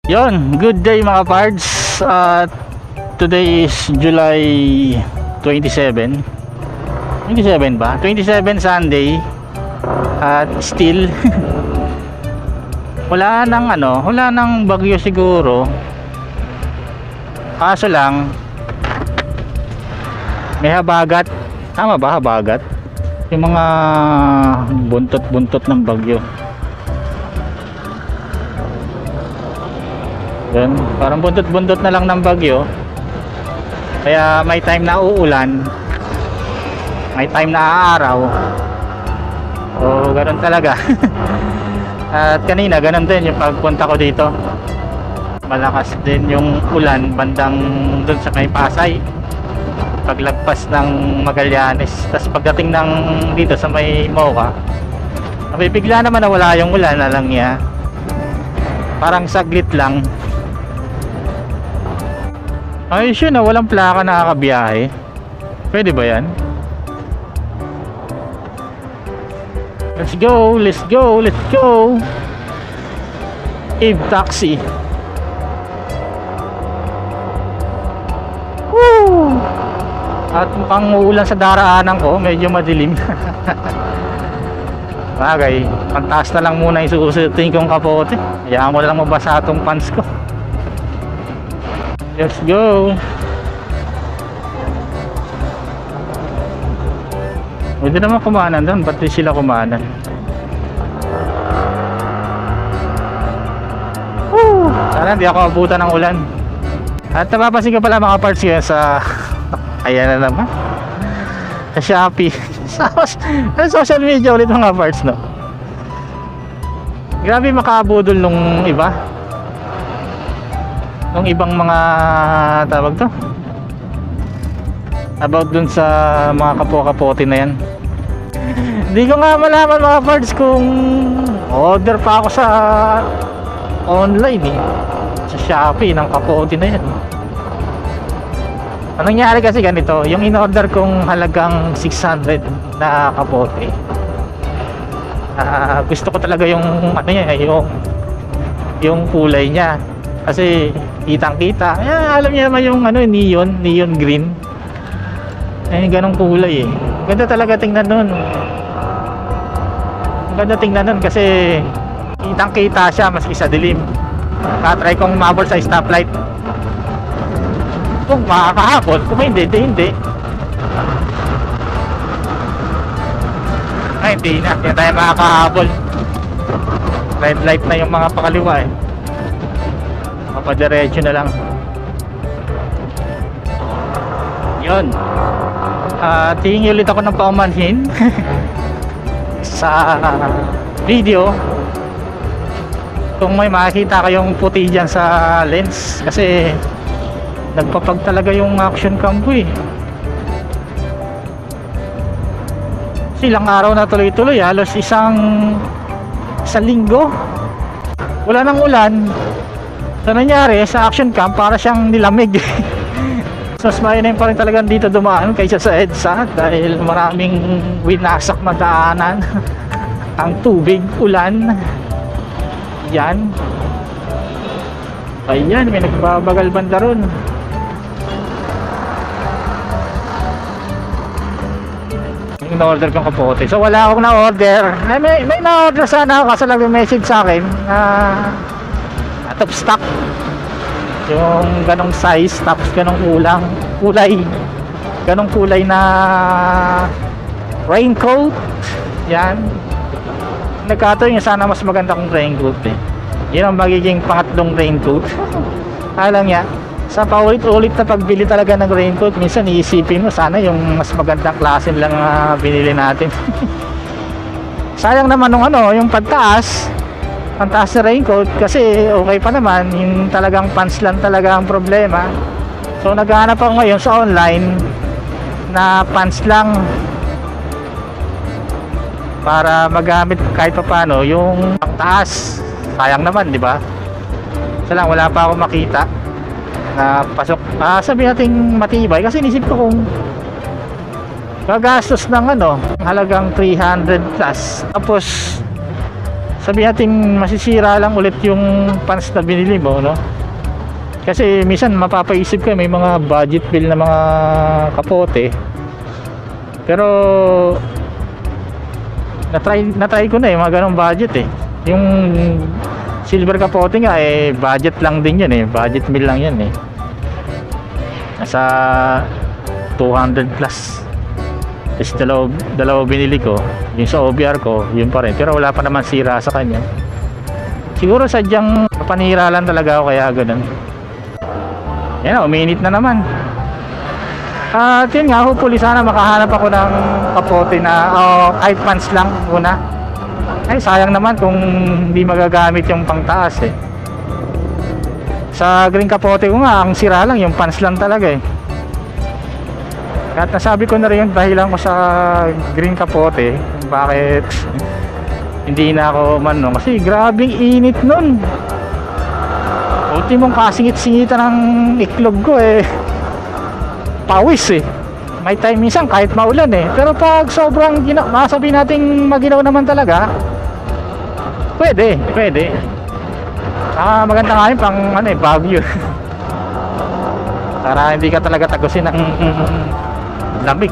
Yon, good day mga pards. Today is July 27. 27 ba? 27 Sunday. At still wala nang bagyo siguro. Kaso lang may habagat. Tama ba, habagat? Yung mga buntot-buntot ng bagyo. Yan, parang buntot-buntot na lang ng bagyo. Kaya may time na uulan, may time na aaraw. So ganoon talaga. At kanina ganoon din yung pagpunta ko dito. Malakas din yung ulan bandang dun sa may Pasay, paglagpas ng Magallanes. Tapos pagdating ng dito sa may Moca, bigla naman nawala yung ulan na lang niya. Parang saglit lang. Ayos yun, walang plaka nakakabiyahe. Pwede ba yan? Let's go, let's go, let's go. Eve Taxi. Woo! At mukhang uulan sa daraanan ko, medyo madilim. Bagay, pantaas na lang muna yung susutin kong kapote. Hayaan mo na lang mabasa itong pants ko. Let's go. Pwede naman kumanan doon. Ba't di sila kumanan? Woo! Sana hindi ako abutan ng ulan. At napapansin ko pala mga parts yun sa ayan na naman, sa Shopee. Sa social media ulit mga parts, no? Grabe makaabudol nung iba, nung ibang mga tawag to about dun sa mga kapo-kapote na yan. Hindi ko nga malaman mga parts kung order pa ako sa online sa Shopee ng kapote na yan. Anong nangyari kasi ganito, yung in-order kong halagang 600 na kapote, gusto ko talaga yung yung kulay niya. Kasi kitang kita. Alam niya naman yung neon green. Ganong kulay eh. Ganda talaga tingnan nun. Ganda tingnan nun kasi kitang kita siya maski sa dilim. Katry kong mabol sa stoplight. Kung makakahabol, kung hindi. Hindi na. Hindi tayo makakahabol. Red light na yung mga pakaliwa eh. Papadiretso na lang. Yun. Tingin ulit ako ng paumanhin sa video kung may makikita kayong puti dyan sa lens, kasi nagpapag talaga yung action cam ko eh. Silang araw na tuloy-tuloy, halos isang linggo wala nang ulan. So nangyari sa action cam, para siyang nilamig. So smayanin pa rin talagang dito dumaan kaysa sa EDSA dahil maraming winasak na daanan. Ang tubig, ulan. Yan. Ayan, may nagbabagal banda ron. Yung na-order kong kapote. So wala akong na-order. May na-order sana ako kasi nag-message sa akin out of stock yung ganong size, tapos ganong kulay, ganong kulay na raincoat. Yan, nagkataon yung sana mas maganda kong raincoat eh. Yun ang magiging pangatlong raincoat. Alam niya, sa paulit-ulit na pagbili talaga ng raincoat, minsan iisipin mo sana yung mas magandang klase lang binili natin. Sayang naman nung yung pantaas na raincoat, kasi okay pa naman, yung talagang pants lang talaga ang problema. So naghahanap ako ngayon sa online na pants lang para magamit kahit pa paano yung taas. Sayang naman, di ba? Lang wala pa ako makita na pasok, sabi nating matibay, kasi inisip ko kung gagastos ng halagang 300 plus, tapos sabi natin masisira lang ulit yung pants na binili mo, no? Kasi minsan mapapaisip ka may mga budget bill na mga kapote. Pero na-try ko na mga ganong budget Yung silver kapote nga budget lang din yan budget meal lang yan nasa 200 plus. Is dalawa binili ko, yung sa OBR ko yun pa rin, pero wala pa naman sira sa kanya. Siguro sadyang panira lang talaga ako kaya ganun. Yan, uminit na naman. At yun nga, hopefully sana makahanap ako ng kapote na kahit pants lang muna. Ay sayang naman kung hindi magagamit yung pangtaas Sa green kapote ko nga, ang sira lang yung pants lang talaga At nasabi ko na rin yung dahilan ko sa green kapote bakit hindi na ako umano, kasi grabing init nun. Ultimong kasingit-singitan ng iklog ko pawis may time minsan kahit maulan pero pag sobrang masabi nating maginaw naman talaga, pwede maganda nga yun pang Baguio para hindi ka talaga tagusin ng lamig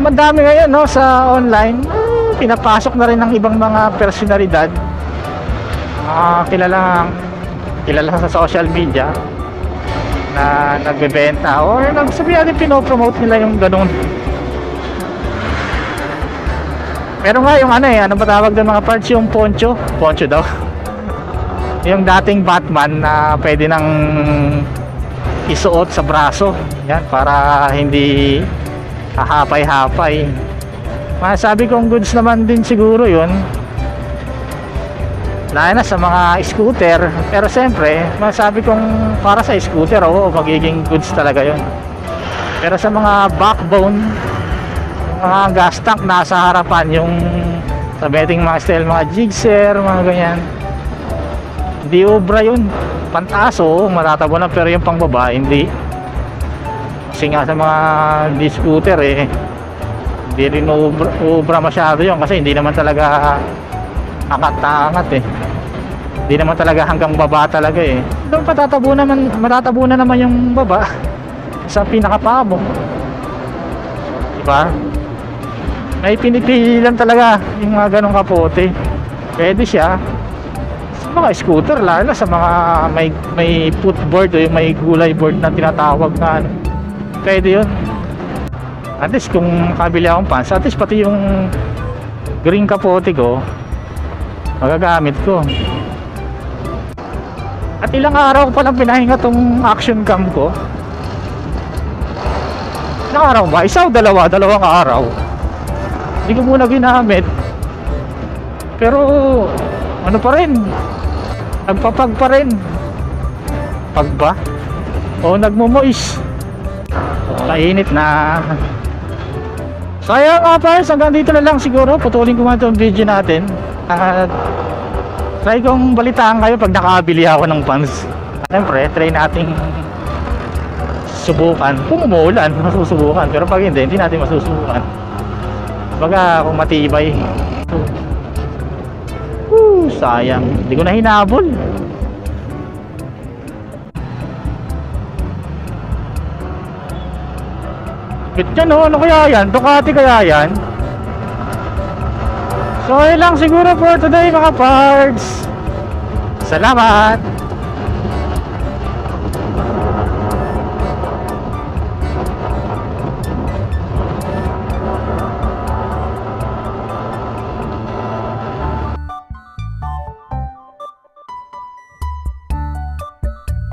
madami ngayon sa online pinapasok na rin ng ibang mga personalidad kilala sa social media na nagbebenta or nagsabi natin pinopromote nila yung ganun. Pero nga yung ano ba tawag doon mga parts, yung poncho daw yung dating Batman na pwede nang isuot sa braso yan para hindi hahapay-hapay. Masabi kong goods naman din siguro yun, lalo na sa mga scooter. Pero siyempre masabi kong para sa scooter magiging goods talaga yun. Pero sa mga backbone, mga gas tank nasa harapan, yung sabihin mga style, mga jigsaw, mga ganyan, di obra yun. Pantaas matatabo na, pero yung pangbaba hindi. Kasi nga sa mga scooter hindi rin obra masyado yun, kasi hindi naman talaga angat hindi naman talaga hanggang baba talaga doon matatabu na naman yung baba sa pinakapaa mo, diba? May pinipili lang talaga yung mga ganong kapote. Pwede siya sa mga scooter, lalo sa mga may footboard o yung may gulay board na tinatawag na pwede yun. At least kung kabili akong pants, at least pati yung green kapote ko magagamit ko. At ilang araw ko palang pinahinga tong action cam ko. Ilang araw ba? Isa o dalawang araw. Hindi ko muna ginamit. Pero ano pa rin, nagpapag pa rin. Pag ba? O nagmo-moist. Kainit na. So ayun mga pals, hanggang dito na lang siguro. Putulin ko nga itong video natin. At try kong balitaan kayo pag nakabili ako ng pants. Siyempre, try nating subukan. Kung umuulan, masusubukan. Pero pag hindi natin masusubukan. Baga kung matibay. Sayang, hindi ko na hinabol. Bit yan ano kaya yan? Ducati kaya yan? So ayun lang siguro for today mga parts. Salamat!